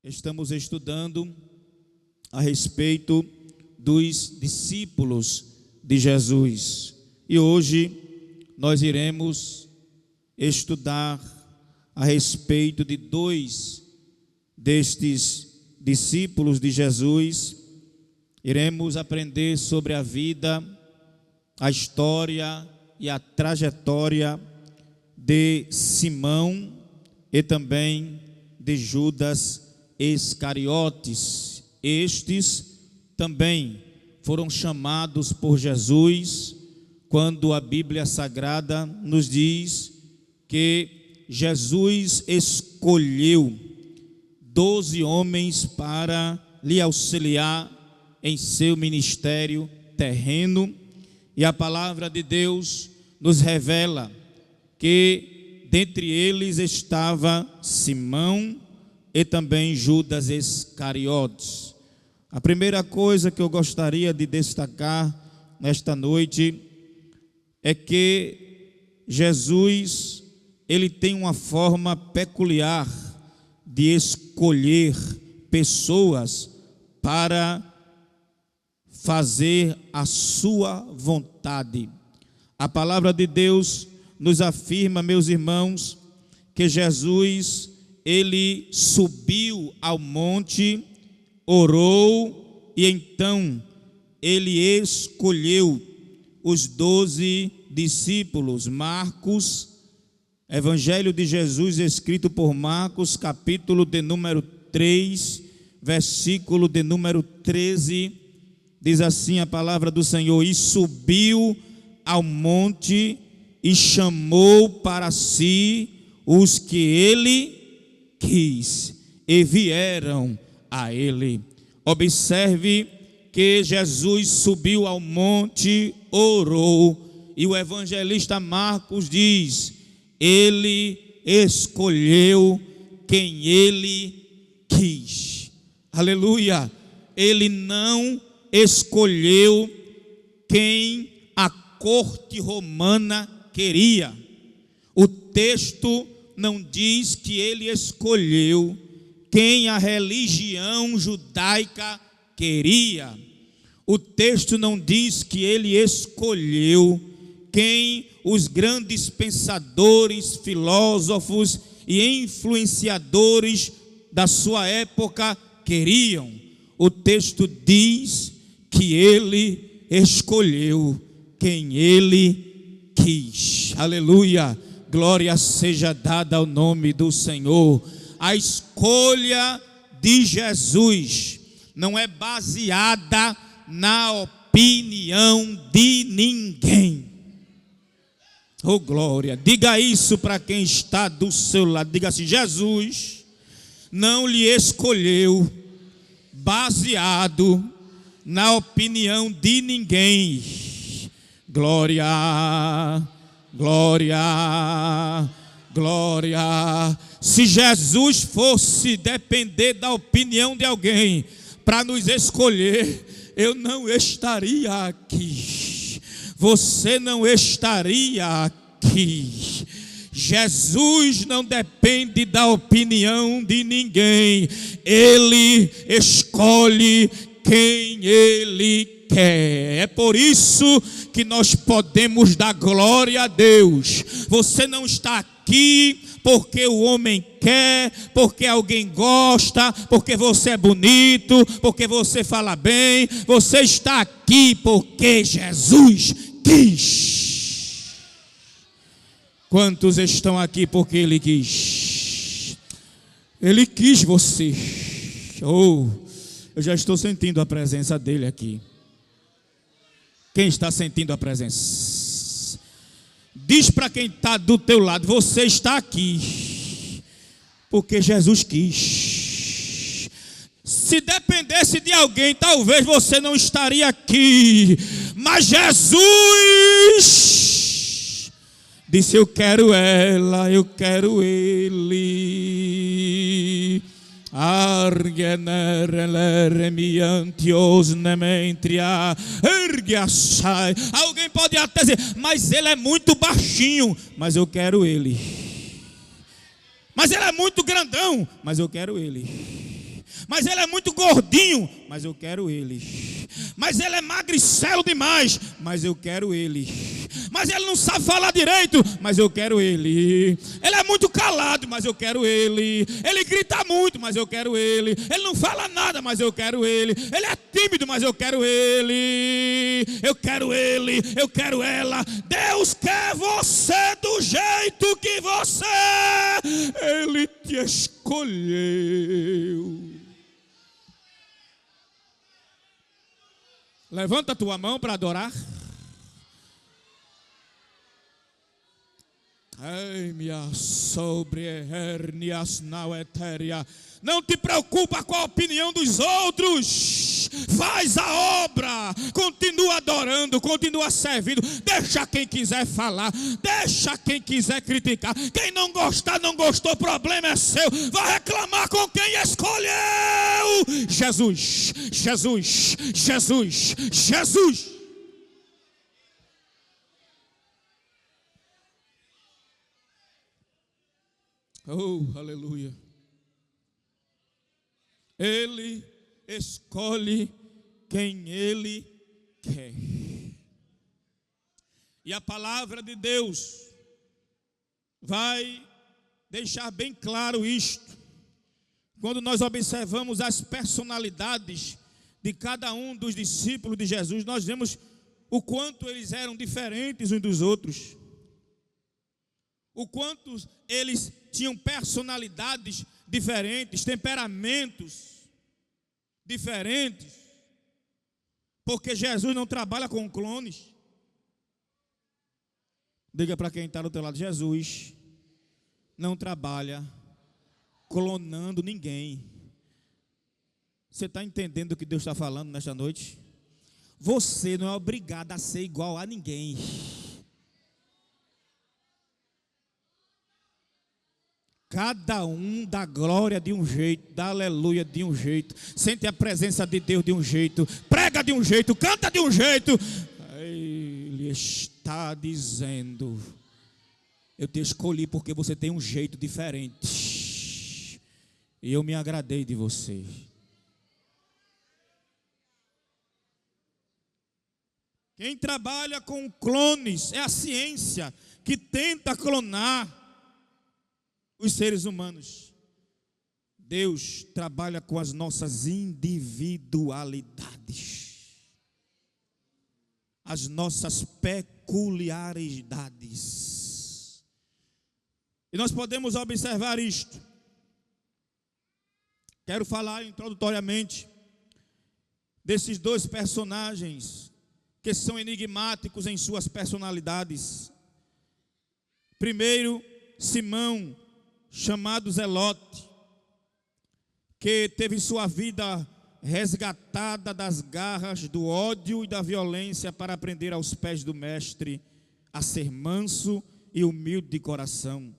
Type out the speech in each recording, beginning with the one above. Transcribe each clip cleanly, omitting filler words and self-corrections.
Estamos estudando a respeito dos discípulos de Jesus. E hoje nós iremos estudar a respeito de dois destes discípulos de Jesus. Iremos aprender sobre a vida, a história e a trajetória de Simão e também de Judas Iscariotes. Estes também foram chamados por Jesus quando a Bíblia Sagrada nos diz que Jesus escolheu 12 homens para lhe auxiliar em seu ministério terreno, e a palavra de Deus nos revela que dentre eles estava Simão e também Judas Iscariotes. A primeira coisa que eu gostaria de destacar nesta noite é que Jesus, ele tem uma forma peculiar de escolher pessoas para fazer a sua vontade. A palavra de Deus nos afirma, meus irmãos, que Jesus, ele subiu ao monte, orou e então ele escolheu os 12 discípulos. Marcos, Evangelho de Jesus escrito por Marcos, capítulo de número 3, versículo de número 13, diz assim a palavra do Senhor: e subiu ao monte e chamou para si os que ele quis, e vieram a ele. Observe que Jesus subiu ao monte, orou, e o evangelista Marcos diz: ele escolheu quem ele quis. Aleluia! Ele não escolheu quem a corte romana queria. O texto não diz que ele escolheu quem a religião judaica queria. O texto não diz que ele escolheu quem os grandes pensadores, filósofos e influenciadores da sua época queriam. O texto diz que ele escolheu quem ele quis. Aleluia! Glória seja dada ao nome do Senhor. A escolha de Jesus não é baseada na opinião de ninguém. Oh glória! Diga isso para quem está do seu lado. Diga assim: Jesus não lhe escolheu baseado na opinião de ninguém. Glória, glória, glória. Se Jesus fosse depender da opinião de alguém para nos escolher, eu não estaria aqui, você não estaria aqui. Jesus não depende da opinião de ninguém, ele escolhe quem ele quer. É por isso que nós podemos dar glória a Deus. Você não está aqui porque o homem quer, porque alguém gosta, porque você é bonito, porque você fala bem. Você está aqui porque Jesus quis. Quantos estão aqui porque ele quis? Ele quis você. Oh, eu já estou sentindo a presença dele aqui. Quem está sentindo a presença? Diz para quem está do teu lado: você está aqui porque Jesus quis. Se dependesse de alguém, talvez você não estaria aqui, mas Jesus disse: eu quero ela, eu quero ele. Alguém pode até dizer: mas ele é muito baixinho. Mas eu quero ele. Mas ele é muito grandão. Mas eu quero ele. Mas ele é muito gordinho, mas eu quero ele. Mas ele é magricelo demais, mas eu quero ele. Mas ele não sabe falar direito, mas eu quero ele. Ele é muito calado, mas eu quero ele. Ele grita muito, mas eu quero ele. Ele não fala nada, mas eu quero ele. Ele é tímido, mas eu quero ele. Eu quero ele, eu quero ela. Deus quer você do jeito que você é. Ele te escolheu. Levanta a tua mão para adorar. Ai, minha sobre hernias na etérea. Não te preocupa com a opinião dos outros. Faz a obra. Continua adorando, continua servindo. Deixa quem quiser falar. Deixa quem quiser criticar. Quem não gostar, não gostou, o problema é seu. Vai reclamar com quem escolheu. Jesus, Jesus, Jesus, Jesus. Oh, aleluia. Ele escolhe quem Ele quer. E a palavra de Deus vai deixar bem claro isto. Quando nós observamos as personalidades de cada um dos discípulos de Jesus, nós vemos o quanto eles eram diferentes uns dos outros. O quanto eles tinham personalidades diferentes, temperamentos diferentes. Porque Jesus não trabalha com clones. Diga para quem está do teu lado: Jesus não trabalha clonando ninguém. Você está entendendo o que Deus está falando nesta noite? Você não é obrigado a ser igual a ninguém. Cada um dá glória de um jeito, dá aleluia de um jeito, sente a presença de Deus de um jeito, prega de um jeito, canta de um jeito. Ele está dizendo: eu te escolhi porque você tem um jeito diferente, e eu me agradei de você. Quem trabalha com clones é a ciência que tenta clonar os seres humanos. Deus trabalha com as nossas individualidades, as nossas peculiaridades. E nós podemos observar isto. Quero falar introdutoriamente desses dois personagens que são enigmáticos em suas personalidades. Primeiro, Simão, chamado Zelote, que teve sua vida resgatada das garras do ódio e da violência para aprender aos pés do mestre a ser manso e humilde de coração.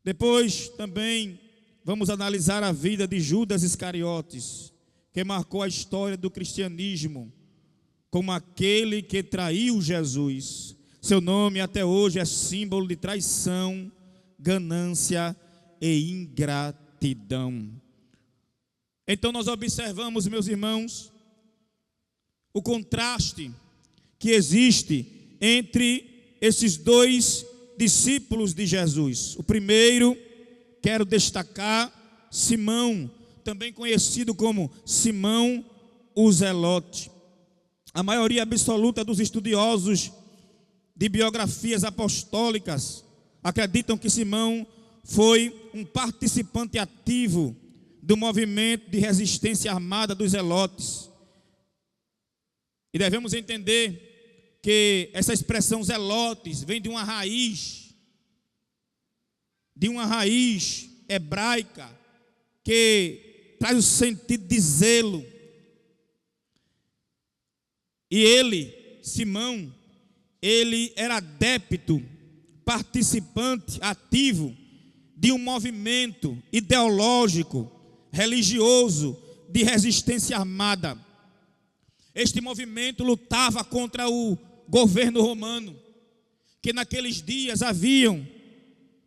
Depois também vamos analisar a vida de Judas Iscariotes, que marcou a história do cristianismo como aquele que traiu Jesus. Seu nome até hoje é símbolo de traição, ganância e ingratidão. Então nós observamos, meus irmãos, o contraste que existe entre esses dois discípulos de Jesus. O primeiro, quero destacar Simão, também conhecido como Simão o Zelote. A maioria absoluta dos estudiosos de biografias apostólicas acreditam que Simão foi um participante ativo do movimento de resistência armada dos zelotes. E devemos entender que essa expressão zelotes vem de uma raiz hebraica que traz o sentido de zelo. E ele, Simão, ele era adepto, participante ativo de um movimento ideológico, religioso, de resistência armada. Este movimento lutava contra o governo romano, que naqueles dias haviam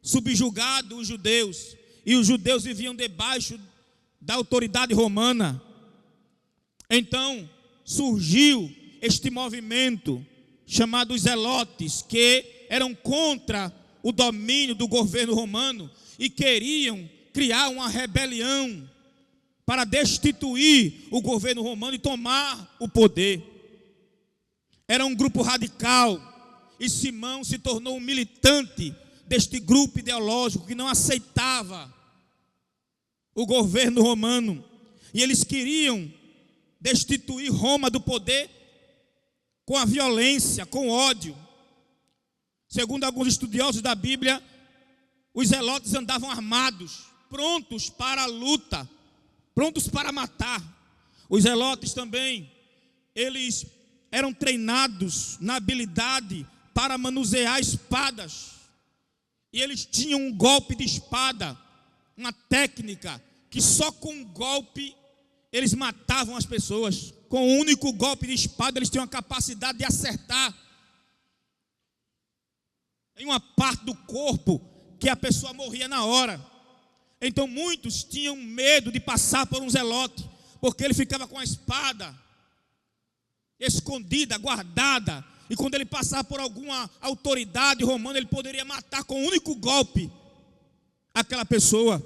subjugado os judeus, e os judeus viviam debaixo da autoridade romana. Então surgiu este movimento chamado os zelotes, que eram contra o domínio do governo romano e queriam criar uma rebelião para destituir o governo romano e tomar o poder. Era um grupo radical e Simão se tornou um militante deste grupo ideológico que não aceitava o governo romano, e eles queriam destituir Roma do poder com a violência, com ódio. Segundo alguns estudiosos da Bíblia, os zelotes andavam armados, prontos para a luta, prontos para matar. Os zelotes também, eles eram treinados na habilidade para manusear espadas, e eles tinham um golpe de espada, uma técnica que só com um golpe eles matavam as pessoas. Com um único golpe de espada eles tinham a capacidade de acertar em uma parte do corpo que a pessoa morria na hora. Então muitos tinham medo de passar por um zelote, porque ele ficava com a espada escondida, guardada, e quando ele passava por alguma autoridade romana, ele poderia matar com um único golpe aquela pessoa,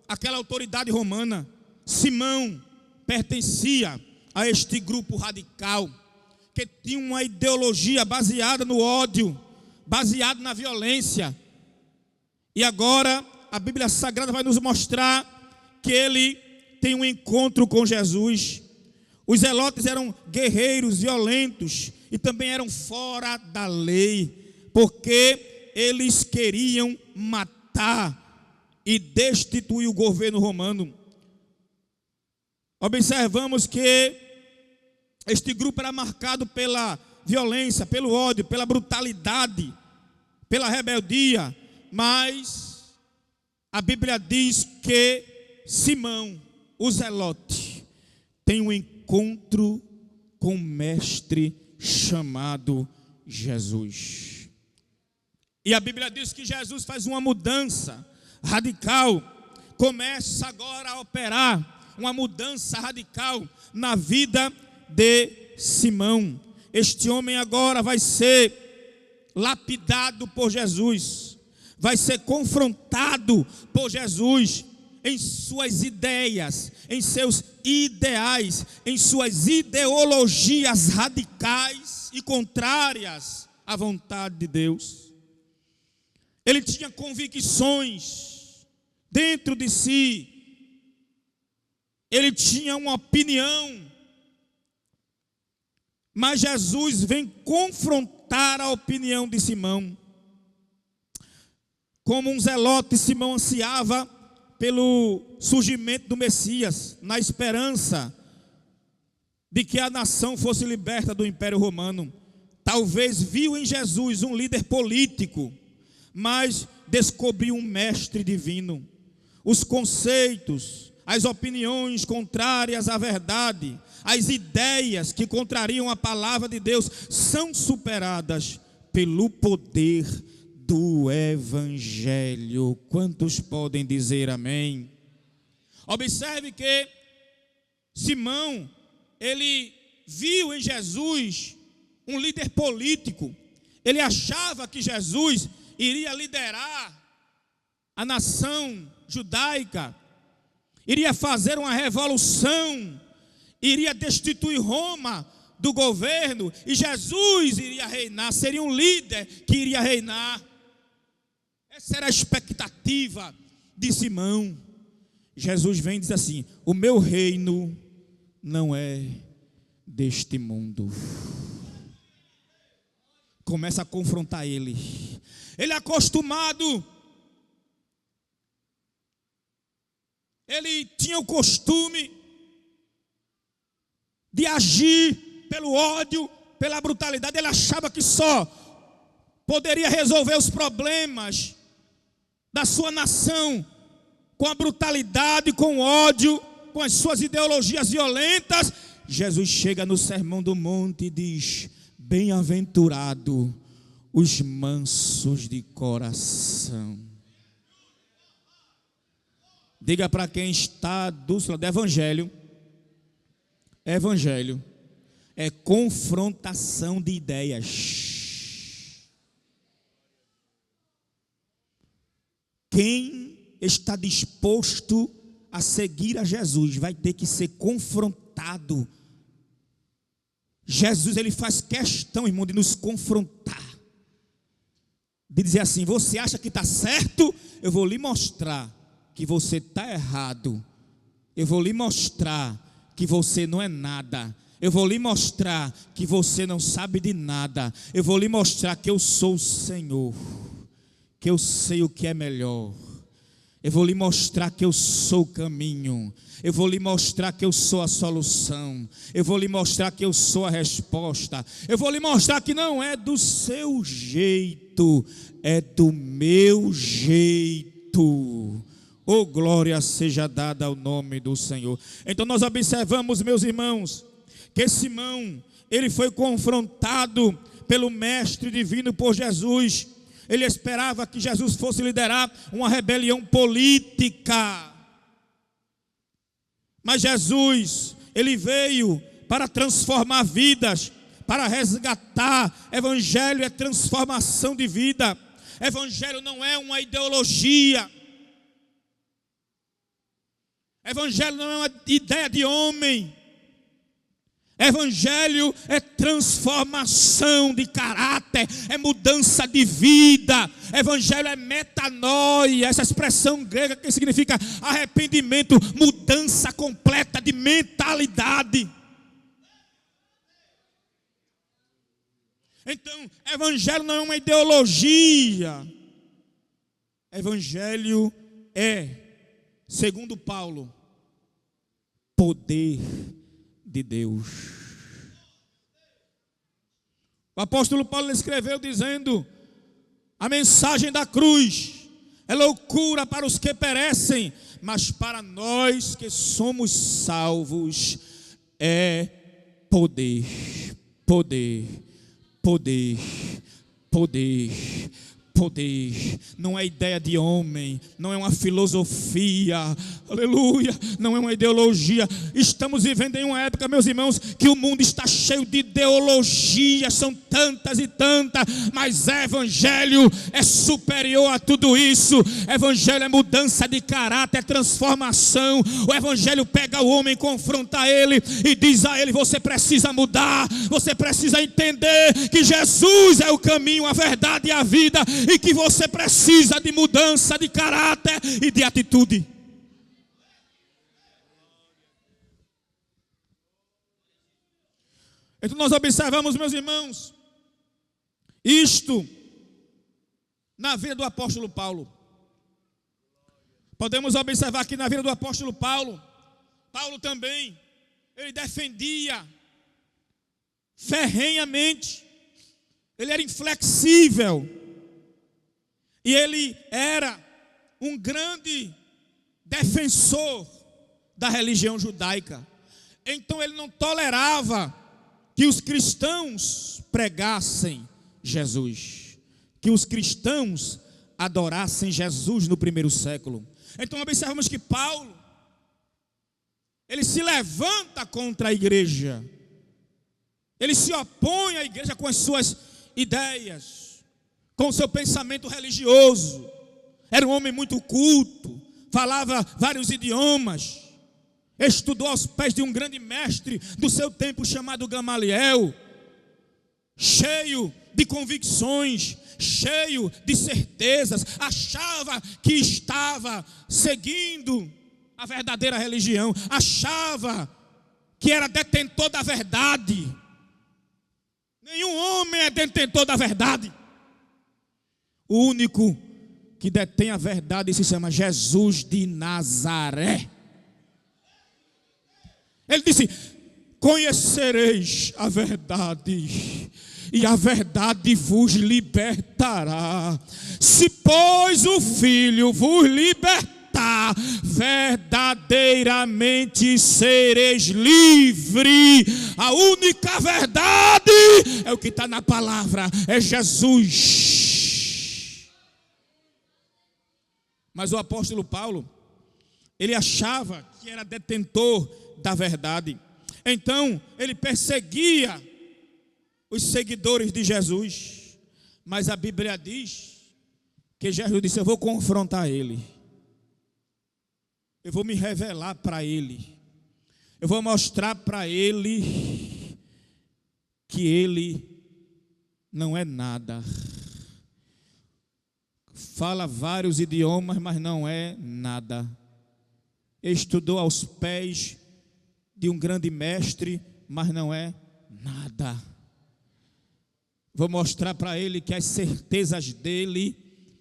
aquela autoridade romana. Simão pertencia a este grupo radical, que tinha uma ideologia baseada no ódio, baseada na violência. E agora a Bíblia Sagrada vai nos mostrar que ele tem um encontro com Jesus. Os zelotes eram guerreiros violentos e também eram fora da lei, porque eles queriam matar e destituir o governo romano. Observamos que este grupo era marcado pela violência, pelo ódio, pela brutalidade, pela rebeldia, mas a Bíblia diz que Simão, o zelote, tem um encontro com um mestre chamado Jesus. E a Bíblia diz que Jesus faz uma mudança radical, começa agora a operar uma mudança radical na vida de Simão. Este homem agora vai ser lapidado por Jesus, vai ser confrontado por Jesus em suas ideias, em seus ideais, em suas ideologias radicais e contrárias à vontade de Deus. Ele tinha convicções dentro de si, ele tinha uma opinião, mas Jesus vem confrontar a opinião de Simão. Como um zelote, Simão ansiava pelo surgimento do Messias, na esperança de que a nação fosse liberta do Império Romano. Talvez viu em Jesus um líder político, mas descobriu um mestre divino. Os conceitos, as opiniões contrárias à verdade, as ideias que contrariam a palavra de Deus são superadas pelo poder do Evangelho. Quantos podem dizer amém? Observe que Simão, ele viu em Jesus um líder político. Ele achava que Jesus iria liderar a nação judaica, iria fazer uma revolução, iria destituir Roma do governo, e Jesus iria reinar, seria um líder que iria reinar. Essa era a expectativa de Simão. Jesus vem e diz assim: o meu reino não é deste mundo. Começa a confrontar ele. Ele é acostumado, ele tinha o costume de agir pelo ódio, pela brutalidade. Ele achava que só poderia resolver os problemas da sua nação com a brutalidade, com o ódio, com as suas ideologias violentas. Jesus chega no Sermão do Monte e diz: bem-aventurado os mansos de coração. Diga para quem está do seu lado: evangelho. Evangelho é confrontação de ideias. Quem está disposto a seguir a Jesus vai ter que ser confrontado. Jesus, ele faz questão, irmão, de nos confrontar, de dizer assim: você acha que está certo? Eu vou lhe mostrar que você está errado. Eu vou lhe mostrar que você não é nada. Eu vou lhe mostrar que você não sabe de nada. Eu vou lhe mostrar que eu sou o Senhor, que eu sei o que é melhor. Eu vou lhe mostrar que eu sou o caminho. Eu vou lhe mostrar que eu sou a solução. Eu vou lhe mostrar que eu sou a resposta. Eu vou lhe mostrar que não é do seu jeito, é do meu jeito. Oh, glória seja dada ao nome do Senhor. Então nós observamos, meus irmãos, que Simão, ele foi confrontado pelo Mestre divino, por Jesus. Ele esperava que Jesus fosse liderar uma rebelião política. Mas Jesus, ele veio para transformar vidas, para resgatar. Evangelho é transformação de vida. Evangelho não é uma ideologia. Evangelho não é uma ideia de homem. Evangelho é transformação de caráter, é mudança de vida. Evangelho é metanoia, essa expressão grega que significa arrependimento, mudança completa de mentalidade. Então, evangelho não é uma ideologia. Evangelho é, segundo Paulo, poder de Deus. O apóstolo Paulo escreveu dizendo: a mensagem da cruz é loucura para os que perecem, mas para nós que somos salvos é poder, poder, poder, poder, poder. Não é ideia de homem, não é uma filosofia, aleluia, não é uma ideologia. Estamos vivendo em uma época, meus irmãos, que o mundo está cheio de ideologias, são tantas e tantas, mas evangelho é superior a tudo isso. Evangelho é mudança de caráter, é transformação. O evangelho pega o homem, confronta ele e diz a ele: você precisa mudar, você precisa entender que Jesus é o caminho, a verdade e a vida, e que você precisa de mudança de caráter e de atitude. Então nós observamos, meus irmãos, isto na vida do apóstolo Paulo. Podemos observar que na vida do apóstolo Paulo, Paulo também, ele defendia ferrenhamente, ele era inflexível. E ele era um grande defensor da religião judaica. Então ele não tolerava que os cristãos pregassem Jesus, que os cristãos adorassem Jesus no primeiro século. Então observamos que Paulo, ele se levanta contra a igreja. Ele se opõe à igreja com as suas ideias, com o seu pensamento religioso. Era um homem muito culto, falava vários idiomas, estudou aos pés de um grande mestre do seu tempo chamado Gamaliel, cheio de convicções, cheio de certezas, achava que estava seguindo a verdadeira religião, achava que era detentor da verdade. Nenhum homem é detentor da verdade. O único que detém a verdade se chama Jesus de Nazaré. Ele disse: conhecereis a verdade, e a verdade vos libertará. Se, pois, o Filho vos libertar, verdadeiramente sereis livre. A única verdade é o que está na palavra, é Jesus. Mas o apóstolo Paulo, Ele achava que era detentor da verdade. Então, ele perseguia os seguidores de Jesus. Mas a Bíblia diz que Jesus disse: eu vou confrontar ele. Eu vou me revelar para ele. Eu vou mostrar para ele que ele não é nada. Fala vários idiomas, mas não é nada. Estudou aos pés de um grande mestre, mas não é nada. Vou mostrar para ele que as certezas dele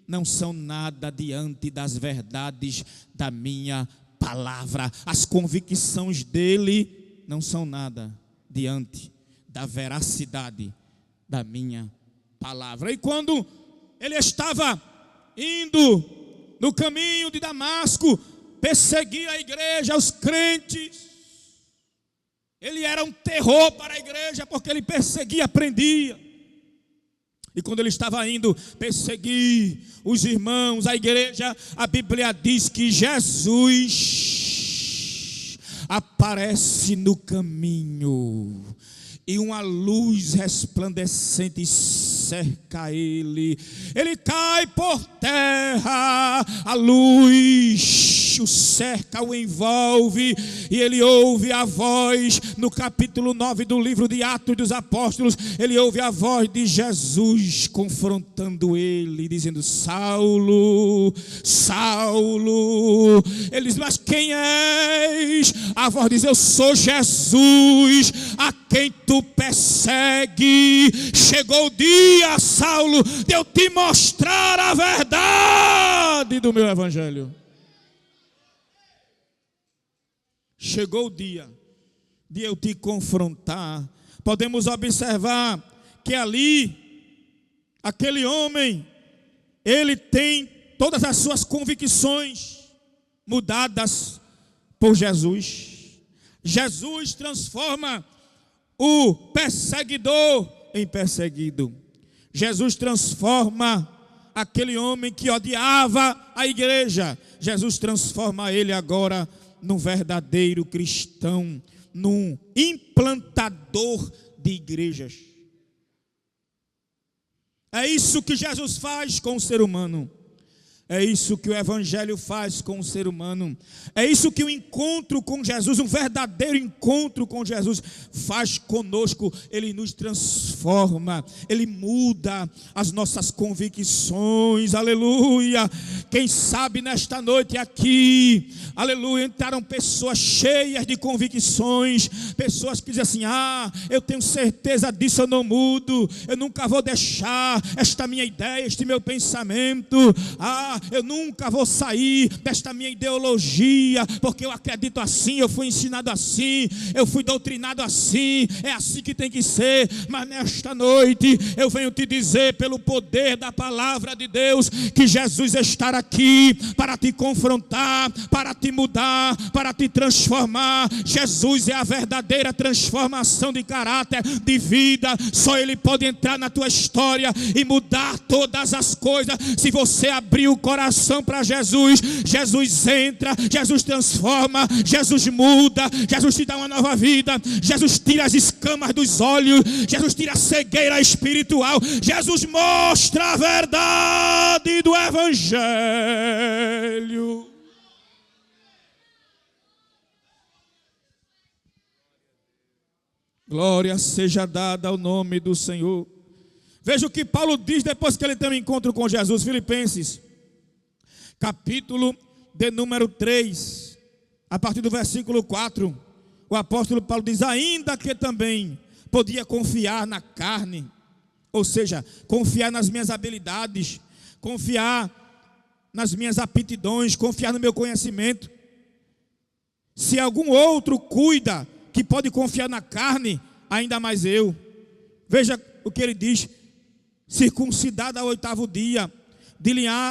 não são nada diante das verdades da minha palavra. As convicções dele não são nada diante da veracidade da minha palavra. E quando ele estava indo no caminho de Damasco, perseguir a igreja, os crentes, ele era um terror para a igreja, porque ele perseguia, prendia. E quando ele estava indo perseguir os irmãos, a igreja, a Bíblia diz que Jesus aparece no caminho e uma luz resplandecente cerca ele. Ele cai por terra, a luz o cerca, o envolve, e ele ouve a voz, no capítulo 9 do livro de Atos dos Apóstolos, ele ouve a voz de Jesus confrontando ele, dizendo: Saulo, Saulo. Ele diz: mas quem és? A voz diz: eu sou Jesus, a quem tu persegue. Chegou o dia, Saulo, de eu te mostrar a verdade do meu evangelho. Chegou o dia de eu te confrontar. Podemos observar que ali, aquele homem, ele tem todas as suas convicções mudadas por Jesus. Jesus transforma o perseguidor em perseguido. Jesus transforma aquele homem que odiava a igreja. Jesus transforma ele agora num verdadeiro cristão, num implantador de igrejas. É isso que Jesus faz com o ser humano. É isso que o evangelho faz com o ser humano. É isso que o encontro com Jesus, um verdadeiro encontro com Jesus, faz conosco. Ele nos transforma, ele muda as nossas convicções. Aleluia. Quem sabe nesta noite aqui, aleluia, entraram pessoas cheias de convicções, pessoas que dizem assim: ah, eu tenho certeza disso, eu não mudo, eu nunca vou deixar esta minha ideia, este meu pensamento, eu nunca vou sair desta minha ideologia, porque eu acredito assim, eu fui ensinado assim, eu fui doutrinado assim, é assim que tem que ser. Mas nesta noite eu venho te dizer, pelo poder da palavra de Deus, que Jesus está aqui para te confrontar, para te mudar, para te transformar. Jesus é a verdadeira transformação de caráter, de vida. Só Ele pode entrar na tua história e mudar todas as coisas. Se você abrir o coração para Jesus, Jesus entra, Jesus transforma, Jesus muda, Jesus te dá uma nova vida, Jesus tira as escamas dos olhos, Jesus tira a cegueira espiritual, Jesus mostra a verdade do evangelho. Glória seja dada ao nome do Senhor. Veja o que Paulo diz depois que ele tem um encontro com Jesus. Filipenses, capítulo de número 3, a partir do versículo 4, o apóstolo Paulo diz: ainda que também podia confiar na carne, ou seja, confiar nas minhas habilidades, confiar nas minhas aptidões, confiar no meu conhecimento. Se algum outro cuida que pode confiar na carne, ainda mais eu. Veja o que ele diz: circuncidado ao 8º dia,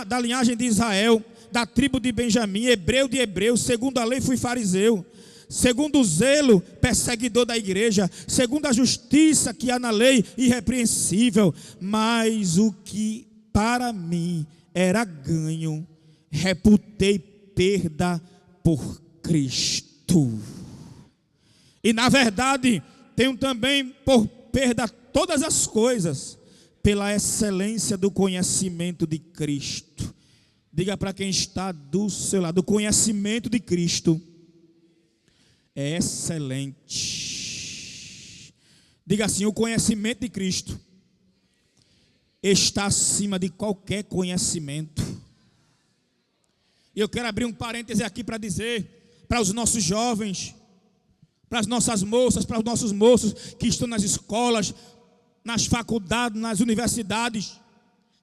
da linhagem de Israel, da tribo de Benjamim, hebreu de hebreus, segundo a lei fui fariseu, segundo o zelo, perseguidor da igreja, segundo a justiça que há na lei, irrepreensível. Mas o que para mim era ganho, reputei perda por Cristo. E na verdade, tenho também por perda todas as coisas, pela excelência do conhecimento de Cristo. Diga para quem está do seu lado: o conhecimento de Cristo é excelente. Diga assim: o conhecimento de Cristo está acima de qualquer conhecimento. E eu quero abrir um parêntese aqui para dizer para os nossos jovens, para as nossas moças, para os nossos moços que estão nas escolas, nas faculdades, nas universidades,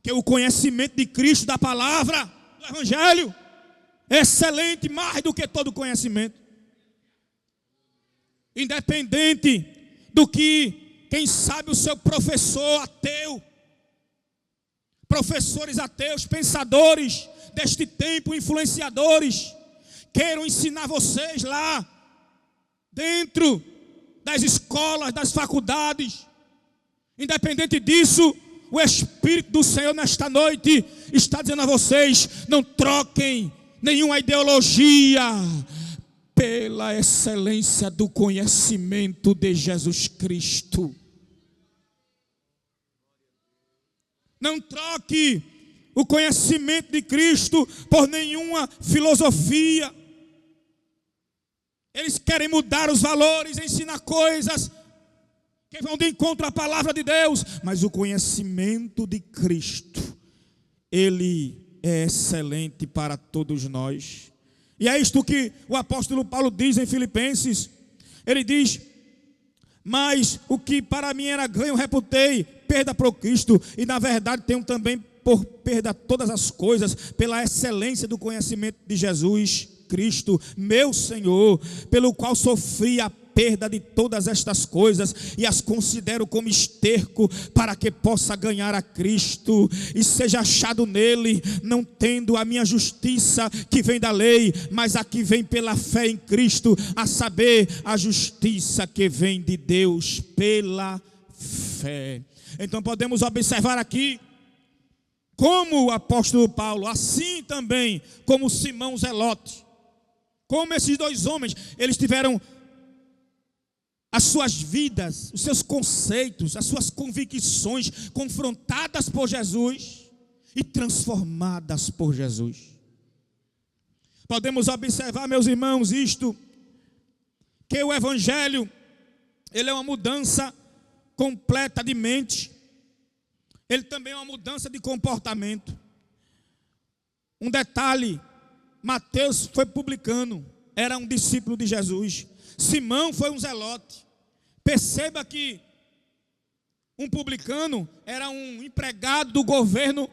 que o conhecimento de Cristo, da palavra, do Evangelho, é excelente, mais do que todo conhecimento. Independente do que, quem sabe, o seu professor ateu, professores ateus, pensadores deste tempo, influenciadores, queiram ensinar vocês lá, dentro das escolas, das faculdades. Independente disso, o Espírito do Senhor nesta noite está dizendo a vocês: não troquem nenhuma ideologia pela excelência do conhecimento de Jesus Cristo. Não troque o conhecimento de Cristo por nenhuma filosofia. Eles querem mudar os valores, ensinar coisas que vão de encontro à palavra de Deus. Mas o conhecimento de Cristo, ele é excelente para todos nós. E é isto que o apóstolo Paulo diz em Filipenses. Ele diz: mas o que para mim era ganho, reputei perda para o Cristo. E na verdade tenho também por perda todas as coisas, pela excelência do conhecimento de Jesus Cristo, meu Senhor, pelo qual sofri a perda de todas estas coisas e as considero como esterco, para que possa ganhar a Cristo e seja achado nele, não tendo a minha justiça que vem da lei, mas a que vem pela fé em Cristo, a saber, a justiça que vem de Deus pela fé. Então podemos observar aqui como o apóstolo Paulo, assim também como Simão Zelote, como esses dois homens, eles tiveram as suas vidas, os seus conceitos, as suas convicções confrontadas por Jesus e transformadas por Jesus. Podemos observar, meus irmãos, isto, que o Evangelho, ele é uma mudança completa de mente, ele também é uma mudança de comportamento. Um detalhe: Mateus foi publicano, era um discípulo de Jesus. Simão foi um zelote. Perceba que um publicano era um empregado do governo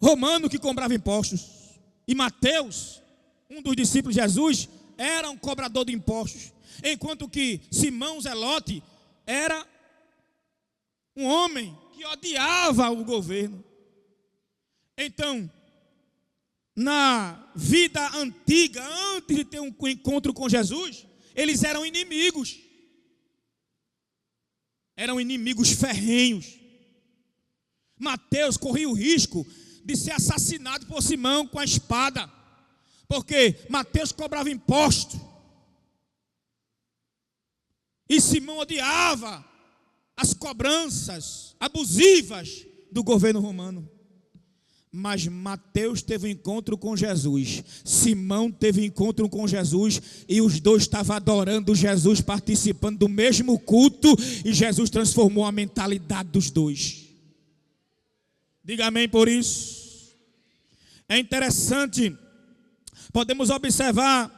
romano que cobrava impostos. E Mateus, um dos discípulos de Jesus, era um cobrador de impostos. Enquanto que Simão Zelote era um homem que odiava o governo. Então, na vida antiga, antes de ter um encontro com Jesus, eles eram inimigos. Eram inimigos ferrenhos. Mateus corria o risco de ser assassinado por Simão com a espada, porque Mateus cobrava imposto e Simão odiava as cobranças abusivas do governo romano. Mas Mateus teve um encontro com Jesus, Simão teve um encontro com Jesus, e os dois estavam adorando Jesus, participando do mesmo culto, e Jesus transformou a mentalidade dos dois. Diga amém por isso. É interessante, podemos observar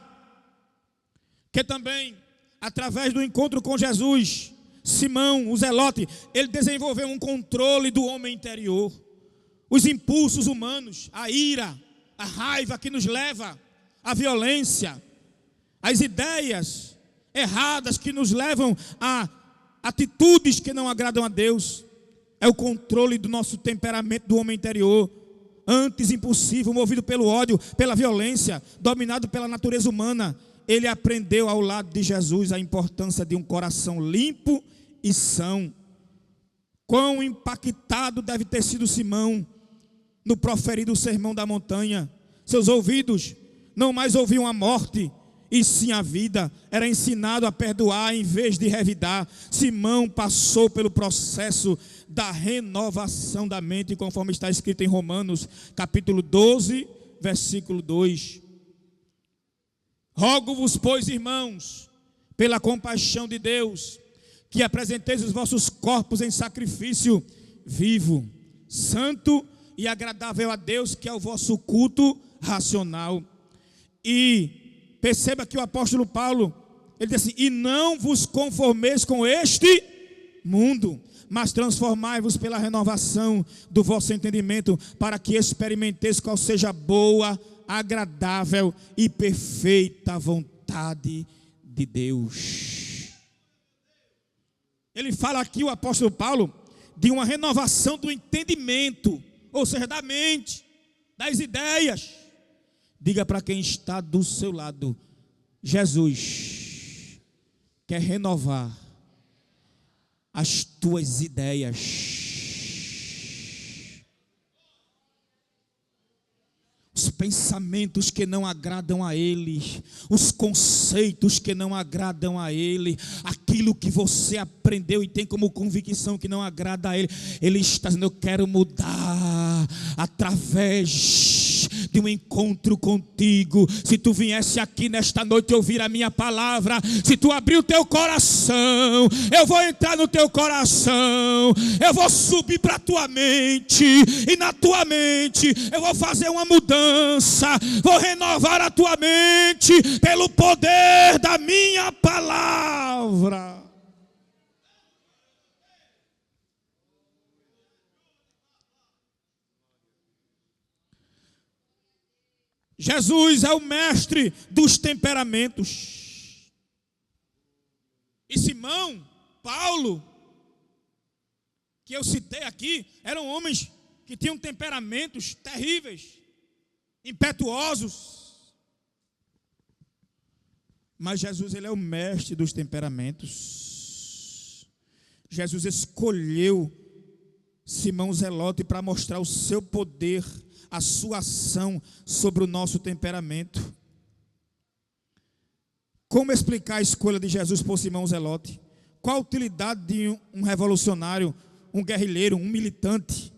que também, através do encontro com Jesus, Simão, o zelote, ele desenvolveu um controle do homem interior. Os impulsos humanos, a ira, a raiva que nos leva à violência, as ideias erradas que nos levam a atitudes que não agradam a Deus, é o controle do nosso temperamento do homem interior, antes impulsivo, movido pelo ódio, pela violência, dominado pela natureza humana. Ele aprendeu ao lado de Jesus a importância de um coração limpo e são. Quão impactado deve ter sido Simão no proferido sermão da montanha. Seus ouvidos não mais ouviam a morte, e sim a vida. Era ensinado a perdoar em vez de revidar. Simão passou pelo processo da renovação da mente, conforme está escrito em Romanos, capítulo 12, versículo 2. Rogo-vos, pois, irmãos, pela compaixão de Deus, que apresenteis os vossos corpos em sacrifício vivo, santo e agradável a Deus, que é o vosso culto racional. E perceba que o apóstolo Paulo, ele diz assim: e não vos conformeis com este mundo, mas transformai-vos pela renovação do vosso entendimento, para que experimenteis qual seja a boa, agradável e perfeita vontade de Deus. Ele fala aqui, o apóstolo Paulo, de uma renovação do entendimento, ou seja, da mente, das ideias. Diga para quem está do seu lado: Jesus quer renovar as tuas ideias. Os pensamentos que não agradam a Ele, os conceitos que não agradam a Ele, aquilo que você aprendeu e tem como convicção que não agrada a Ele. Ele está dizendo: eu quero mudar através de um encontro contigo. Se tu viesse aqui nesta noite ouvir a minha palavra, se tu abrir o teu coração, eu vou entrar no teu coração, eu vou subir para a tua mente, e na tua mente eu vou fazer uma mudança, vou renovar a tua mente pelo poder da minha palavra. Jesus é o mestre dos temperamentos. E Simão, Paulo, que eu citei aqui, eram homens que tinham temperamentos terríveis, impetuosos. Mas Jesus, ele é o mestre dos temperamentos. Jesus escolheu Simão Zelote para mostrar o seu poder, a sua ação sobre o nosso temperamento. Como explicar a escolha de Jesus por Simão Zelote? Qual a utilidade de um revolucionário, um guerrilheiro, um militante,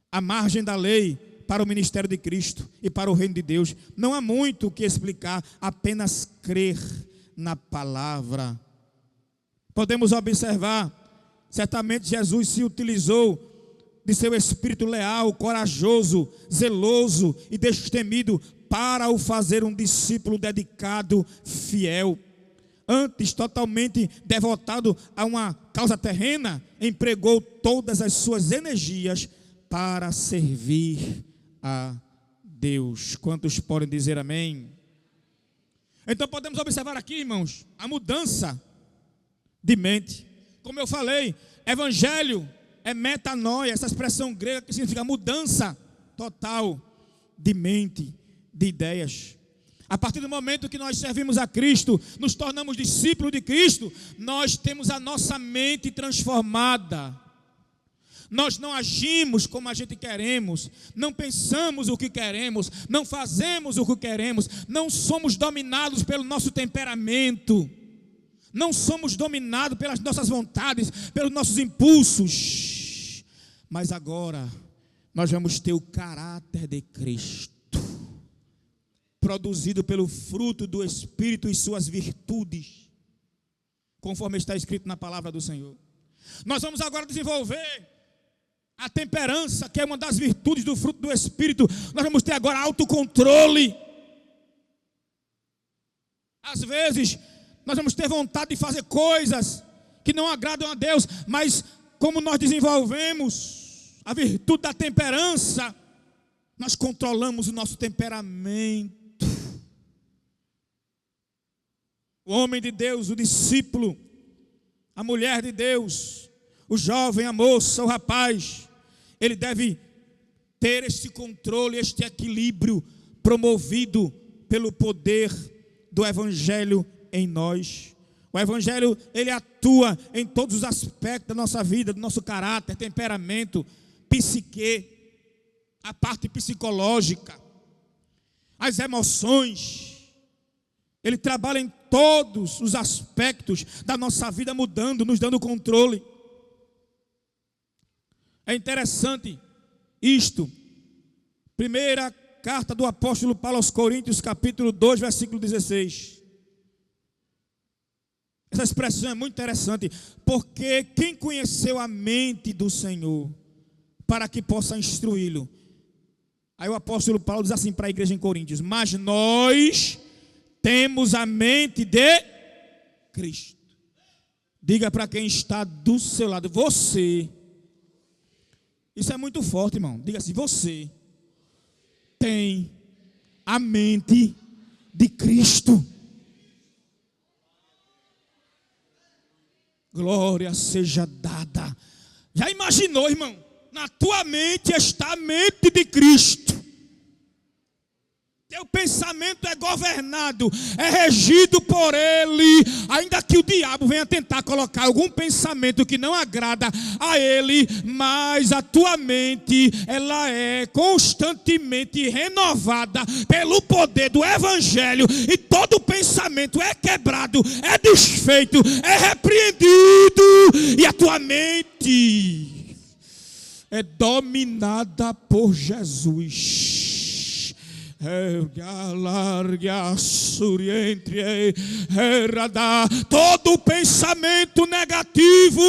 à margem da lei, para o ministério de Cristo e para o reino de Deus? Não há muito o que explicar, apenas crer na palavra. Podemos observar, certamente Jesus se utilizou de seu espírito leal, corajoso, zeloso e destemido para o fazer um discípulo dedicado, fiel. Antes, totalmente devotado a uma causa terrena, empregou todas as suas energias para servir a Deus. Quantos podem dizer amém? Então podemos observar aqui, irmãos, a mudança de mente. Como eu falei, evangelho é metanoia, essa expressão grega que significa mudança total de mente, de ideias. A partir do momento que nós servimos a Cristo, nos tornamos discípulos de Cristo, nós temos a nossa mente transformada. Nós não agimos como a gente queremos, não pensamos o que queremos, não fazemos o que queremos, não somos dominados pelo nosso temperamento, não somos dominados pelas nossas vontades, pelos nossos impulsos. Mas agora nós vamos ter o caráter de Cristo, produzido pelo fruto do Espírito e suas virtudes, conforme está escrito na palavra do Senhor. Nós vamos agora desenvolver a temperança, que é uma das virtudes do fruto do Espírito. Nós vamos ter agora autocontrole. Às vezes nós vamos ter vontade de fazer coisas que não agradam a Deus, mas como nós desenvolvemos a virtude da temperança, nós controlamos o nosso temperamento. O homem de Deus, o discípulo, a mulher de Deus, o jovem, a moça, o rapaz, ele deve ter este controle, este equilíbrio promovido pelo poder do Evangelho em nós. O Evangelho, ele atua em todos os aspectos da nossa vida, do nosso caráter, temperamento, psique, a parte psicológica, as emoções. Ele trabalha em todos os aspectos da nossa vida, mudando, nos dando controle. É interessante isto. Primeira carta do apóstolo Paulo aos Coríntios, capítulo 2, versículo 16. Essa expressão é muito interessante, porque quem conheceu a mente do Senhor para que possa instruí-lo? Aí o apóstolo Paulo diz assim para a igreja em Coríntios: mas nós temos a mente de Cristo. Diga para quem está do seu lado: você. Isso é muito forte, irmão. Diga assim: você tem a mente de Cristo. Glória seja dada. Já imaginou, irmão? Na tua mente está a mente de Cristo. Teu pensamento é governado, é regido por Ele. Ainda que o diabo venha tentar colocar algum pensamento que não agrada a Ele, mas a tua mente, ela é constantemente renovada pelo poder do Evangelho. E todo pensamento é quebrado, é desfeito, é repreendido. E a tua mente é dominada por Jesus. Todo pensamento negativo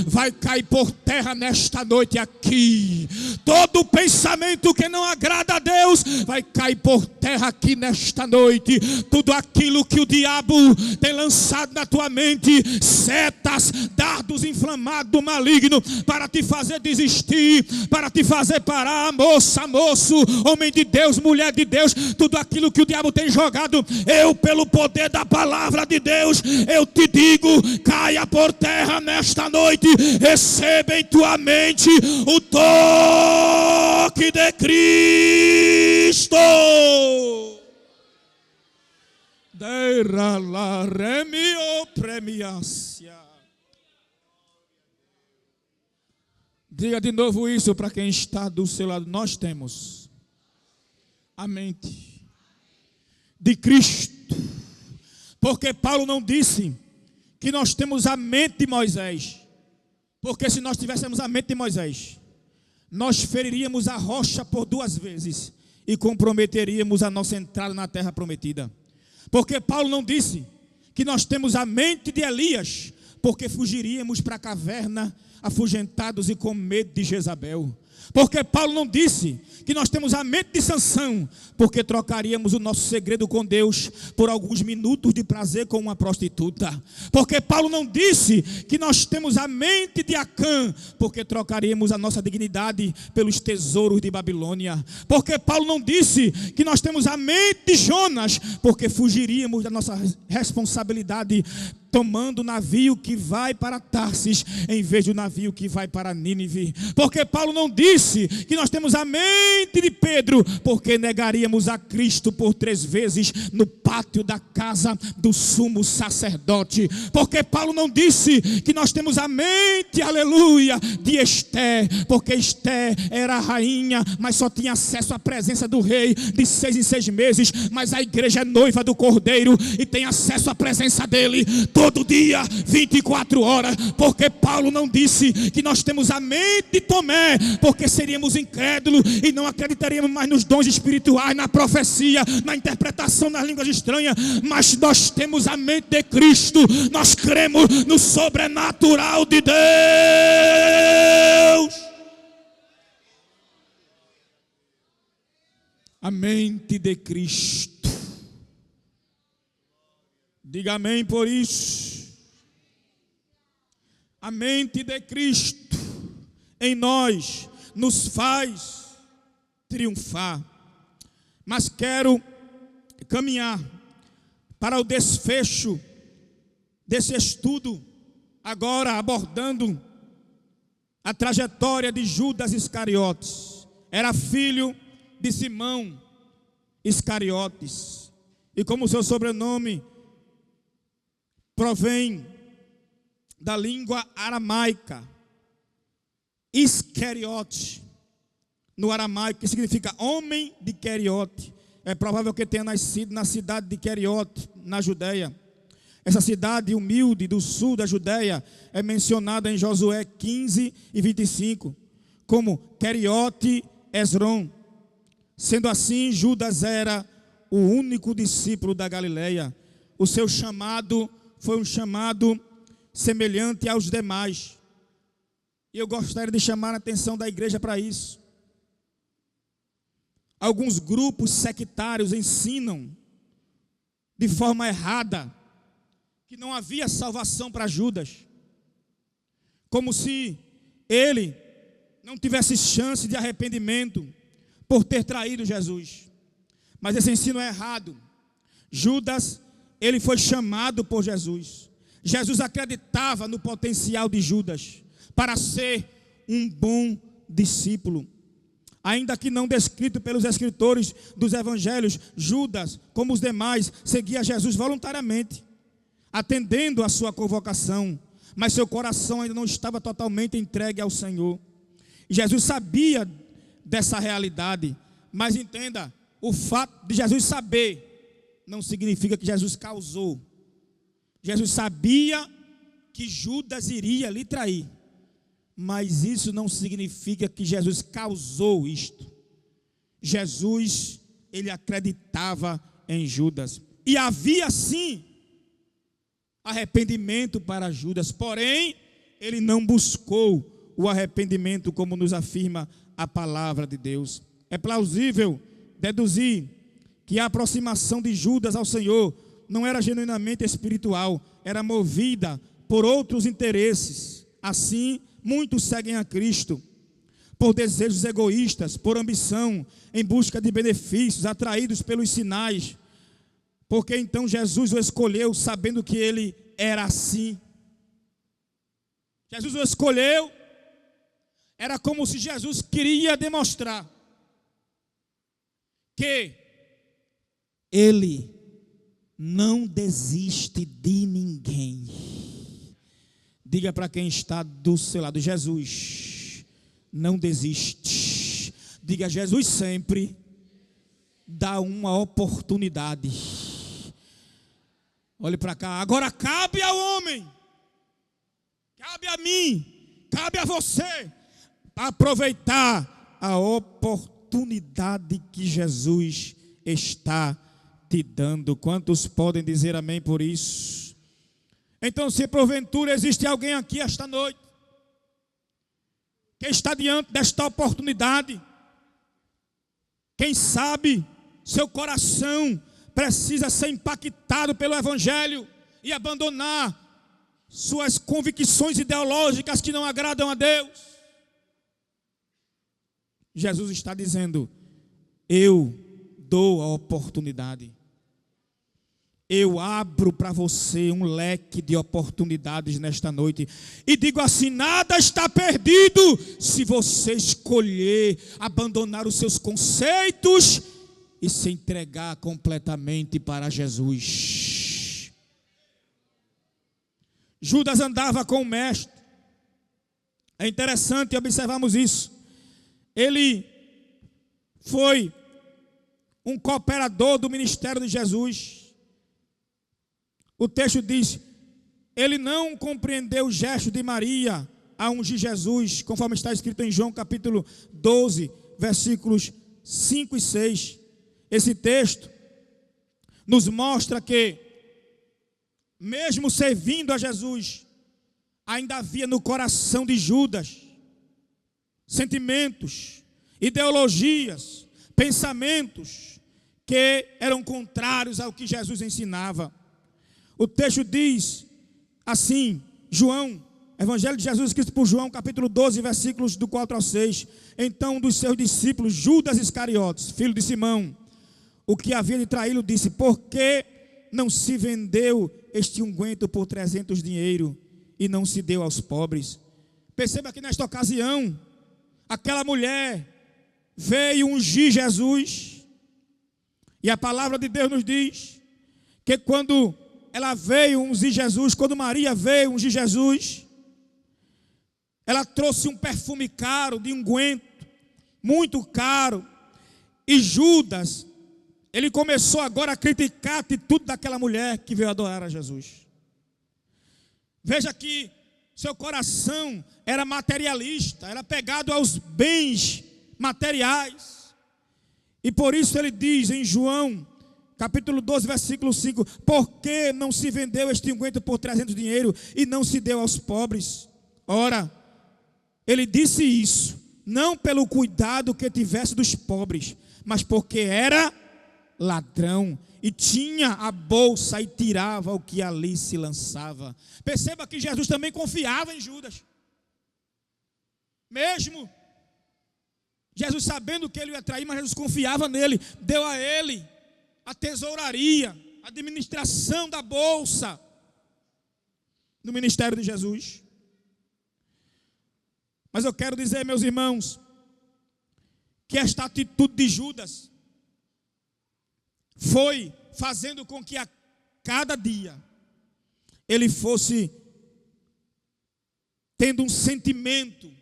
vai cair por terra nesta noite aqui. Todo pensamento que não agrada a Deus vai cair por terra aqui nesta noite. Tudo aquilo que o diabo tem lançado na tua mente, setas, dardos inflamados, maligno, para te fazer desistir, para te fazer parar, moça, moço, homem de Deus, mulher de Deus, tudo aquilo que o diabo tem jogado, eu, pelo poder da palavra de Deus, eu te digo: caia por terra nesta noite. Receba em tua mente o toque de Cristo. Diga de novo isso para quem está do seu lado: nós temos a mente de Cristo. Porque Paulo não disse que nós temos a mente de Moisés, porque se nós tivéssemos a mente de Moisés, nós feriríamos a rocha por 2 vezes e comprometeríamos a nossa entrada na terra prometida. Porque Paulo não disse que nós temos a mente de Elias, porque fugiríamos para a caverna afugentados e com medo de Jezabel. Porque Paulo não disse que nós temos a mente de Sansão, porque trocaríamos o nosso segredo com Deus por alguns minutos de prazer com uma prostituta. Porque Paulo não disse que nós temos a mente de Acã, porque trocaríamos a nossa dignidade pelos tesouros de Babilônia. Porque Paulo não disse que nós temos a mente de Jonas, porque fugiríamos da nossa responsabilidade tomando o navio que vai para Tarsis em vez do navio que vai para Nínive. Porque Paulo não disse que nós temos a mente de Pedro, porque negaríamos a Cristo por 3 vezes no pátio da casa do sumo sacerdote. Porque Paulo não disse que nós temos a mente, aleluia, de Esté, porque Esté era a rainha, mas só tinha acesso à presença do rei de 6 em 6 meses, mas a igreja é noiva do Cordeiro e tem acesso à presença dele todo dia, 24 horas. Porque Paulo não disse que nós temos a mente de Tomé, porque seríamos incrédulos e não acreditaríamos mais nos dons espirituais, na profecia, na interpretação das línguas estranhas. Mas nós temos a mente de Cristo, nós cremos no sobrenatural de Deus. A mente de Cristo. Diga amém por isso. A mente de Cristo em nós nos faz triunfar. Mas quero caminhar para o desfecho desse estudo, agora abordando a trajetória de Judas Iscariotes. Era filho de Simão Iscariotes, e como seu sobrenome provém da língua aramaica, Iscariote, no aramaico, que significa homem de Queriote, é provável que tenha nascido na cidade de Queriote, na Judeia. Essa cidade humilde do sul da Judeia é mencionada em Josué 15 e 25, como Queriote Esrom. Sendo assim, Judas era o único discípulo da Galileia. O seu chamado foi um chamado semelhante aos demais. E eu gostaria de chamar a atenção da igreja para isso. Alguns grupos sectários ensinam de forma errada que não havia salvação para Judas, como se ele não tivesse chance de arrependimento por ter traído Jesus. Mas esse ensino é errado. Judas, ele foi chamado por Jesus. Jesus acreditava no potencial de Judas para ser um bom discípulo. Ainda que não descrito pelos escritores dos evangelhos, Judas, como os demais, seguia Jesus voluntariamente, atendendo a sua convocação, mas seu coração ainda não estava totalmente entregue ao Senhor. Jesus sabia dessa realidade, mas entenda, o fato de Jesus saber não significa que Jesus causou. Jesus sabia que Judas iria lhe trair, mas isso não significa que Jesus causou isto. Jesus, ele acreditava em Judas, e havia sim arrependimento para Judas, porém ele não buscou o arrependimento como nos afirma a palavra de Deus. É plausível deduzir que a aproximação de Judas ao Senhor não era genuinamente espiritual, era movida por outros interesses. Assim, muitos seguem a Cristo por desejos egoístas, por ambição, em busca de benefícios, atraídos pelos sinais, porque então Jesus o escolheu sabendo que ele era assim. Jesus o escolheu, era como se Jesus queria demonstrar que ele não desiste de ninguém. Diga para quem está do seu lado: Jesus não desiste. Diga: Jesus sempre dá uma oportunidade. Olhe para cá. Agora cabe ao homem, cabe a mim, cabe a você aproveitar a oportunidade que Jesus está te dando. Quantos podem dizer amém por isso? Então, se porventura existe alguém aqui esta noite que está diante desta oportunidade, quem sabe seu coração precisa ser impactado pelo Evangelho e abandonar suas convicções ideológicas que não agradam a Deus. Jesus está dizendo: eu dou a oportunidade. Eu abro para você um leque de oportunidades nesta noite. E digo assim: nada está perdido se você escolher abandonar os seus conceitos e se entregar completamente para Jesus. Judas andava com o mestre. É interessante observarmos isso. Ele foi um cooperador do ministério de Jesus. O texto diz: ele não compreendeu o gesto de Maria a ungir Jesus, conforme está escrito em João capítulo 12, versículos 5 e 6. Esse texto nos mostra que, mesmo servindo a Jesus, ainda havia no coração de Judas sentimentos, ideologias, pensamentos que eram contrários ao que Jesus ensinava. O texto diz assim, Evangelho de Jesus escrito por João, capítulo 12, versículos do 4 ao 6. Então, um dos seus discípulos, Judas Iscariotes, filho de Simão, o que havia de traí-lo, disse: por que não se vendeu este unguento por 300 dinheiro e não se deu aos pobres? Perceba que nesta ocasião, aquela mulher veio ungir Jesus, e a palavra de Deus nos diz que quando ela veio ungir Jesus, quando Maria veio ungir Jesus, ela trouxe um perfume caro, de unguento, muito caro, e Judas, ele começou agora a criticar a atitude daquela mulher que veio adorar a Jesus. Veja que seu coração era materialista, era pegado aos bens materiais. E por isso ele diz em João, capítulo 12, versículo 5, por que não se vendeu este unguento por 300 dinheiro e não se deu aos pobres? Ora, ele disse isso, não pelo cuidado que tivesse dos pobres, mas porque era ladrão e tinha a bolsa e tirava o que ali se lançava. Perceba que Jesus também confiava em Judas. Mesmo Jesus sabendo que ele ia trair, mas Jesus confiava nele, deu a ele a tesouraria, a administração da bolsa no ministério de Jesus. Mas eu quero dizer, meus irmãos, que esta atitude de Judas foi fazendo com que a cada dia ele fosse tendo um sentimento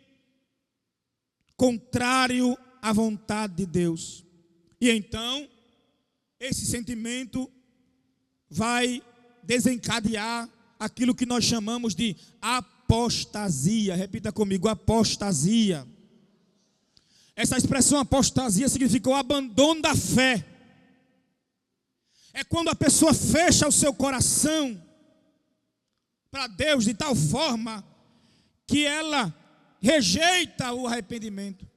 contrário à vontade de Deus. E então, esse sentimento vai desencadear aquilo que nós chamamos de apostasia. Repita comigo, apostasia. Essa expressão apostasia significa o abandono da fé. É quando a pessoa fecha o seu coração para Deus de tal forma que ela rejeita o arrependimento.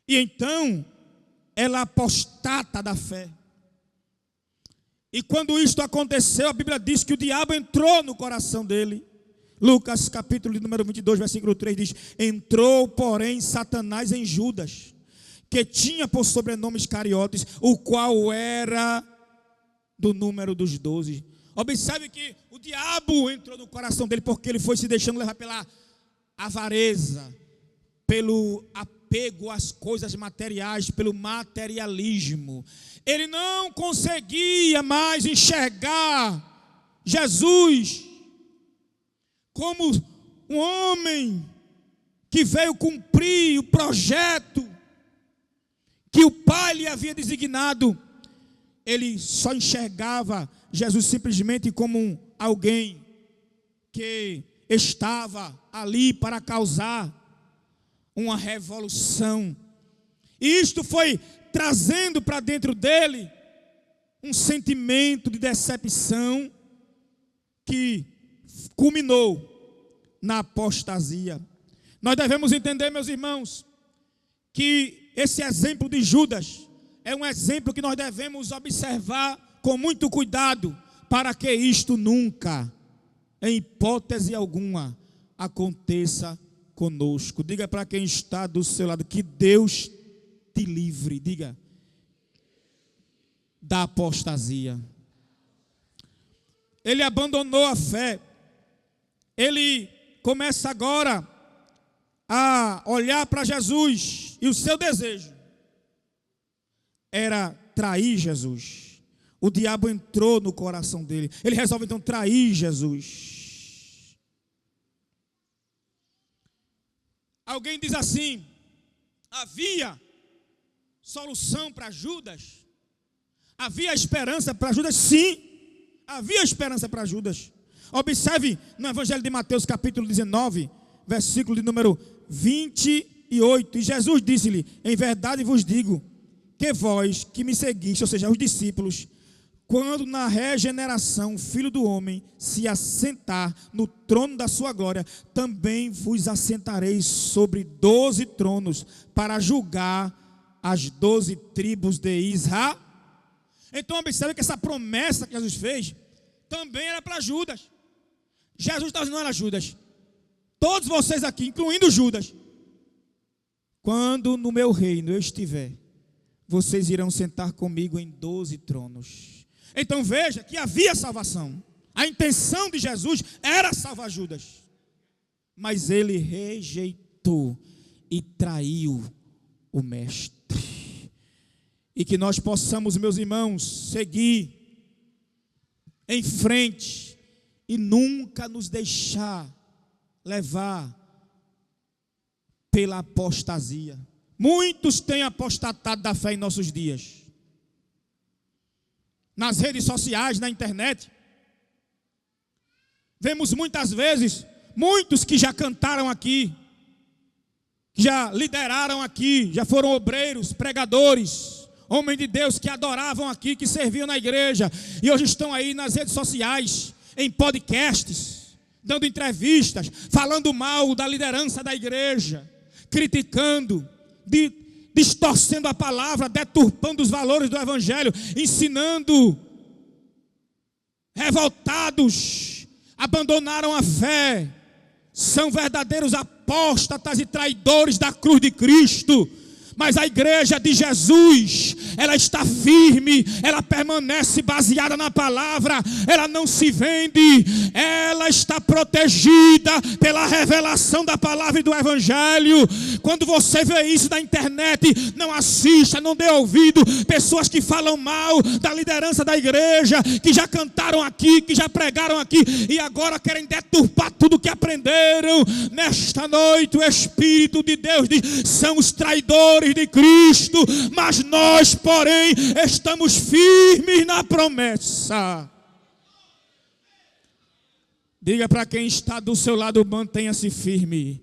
E então ela apostata da fé. E quando isto aconteceu, a Bíblia diz que o diabo entrou no coração dele. Lucas capítulo número 22, versículo 3 diz: entrou, porém, Satanás em Judas, que tinha por sobrenome Iscariotes, o qual era do número dos 12. Observe que o diabo entrou no coração dele porque ele foi se deixando levar pela avareza, pelo apego às coisas materiais, pelo materialismo. Ele não conseguia mais enxergar Jesus como um homem que veio cumprir o projeto que o Pai lhe havia designado. Ele só enxergava Jesus simplesmente como alguém que estava ali para causar uma revolução. E isto foi trazendo para dentro dele um sentimento de decepção que culminou na apostasia. Nós devemos entender, meus irmãos, que esse exemplo de Judas é um exemplo que nós devemos observar com muito cuidado, para que isto nunca, em hipótese alguma, aconteça conosco. Diga para quem está do seu lado, que Deus te livre, diga, da apostasia. Ele abandonou a fé. Ele começa agora a olhar para Jesus, e o seu desejo era trair Jesus. O diabo entrou no coração dele. Ele resolve então trair Jesus. Alguém diz assim: havia solução para Judas? Havia esperança para Judas? Sim, havia esperança para Judas. Observe no Evangelho de Mateus capítulo 19, versículo de número 28. E Jesus disse-lhe: em verdade vos digo, que vós que me seguiste, ou seja, os discípulos, quando na regeneração o Filho do Homem se assentar no trono da sua glória, também vos assentareis sobre 12 tronos, para julgar as 12 tribos de Israel. Então observe que essa promessa que Jesus fez também era para Judas. Jesus estava dizendo: olha, Judas, todos vocês aqui, incluindo Judas, quando no meu reino eu estiver, vocês irão sentar comigo em 12 tronos. Então veja que havia salvação. A intenção de Jesus era salvar Judas, mas ele rejeitou e traiu o mestre. E que nós possamos, meus irmãos, seguir em frente e nunca nos deixar levar pela apostasia. Muitos têm apostatado da fé em nossos dias. nas redes sociais, na internet. Vemos muitas vezes, muitos que já cantaram aqui, que já lideraram aqui, já foram obreiros, pregadores, homens de Deus que adoravam aqui, que serviam na igreja, e hoje estão aí nas redes sociais, em podcasts, dando entrevistas, falando mal da liderança da igreja, criticando, distorcendo a palavra, deturpando os valores do evangelho, ensinando, revoltados, abandonaram a fé, são verdadeiros apóstatas e traidores da cruz de Cristo. Mas a igreja de Jesus, ela está firme, ela permanece baseada na palavra, ela não se vende, ela está protegida pela revelação da palavra e do evangelho. Quando você vê isso na internet, não assista, não dê ouvido, pessoas que falam mal da liderança da igreja, que já cantaram aqui, que já pregaram aqui, e agora querem deturpar tudo que aprenderam. Nesta noite o Espírito de Deus diz, são os traidores de Cristo, mas nós, porém, estamos firmes na promessa. Diga para quem está do seu lado, mantenha-se firme,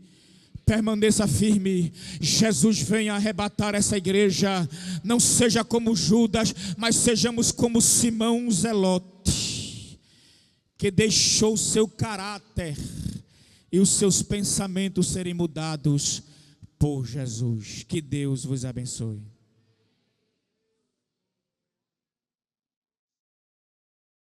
permaneça firme. Jesus vem arrebatar essa igreja. Não seja como Judas, mas sejamos como Simão Zelote, que deixou o seu caráter e os seus pensamentos serem mudados por Jesus. Que Deus vos abençoe.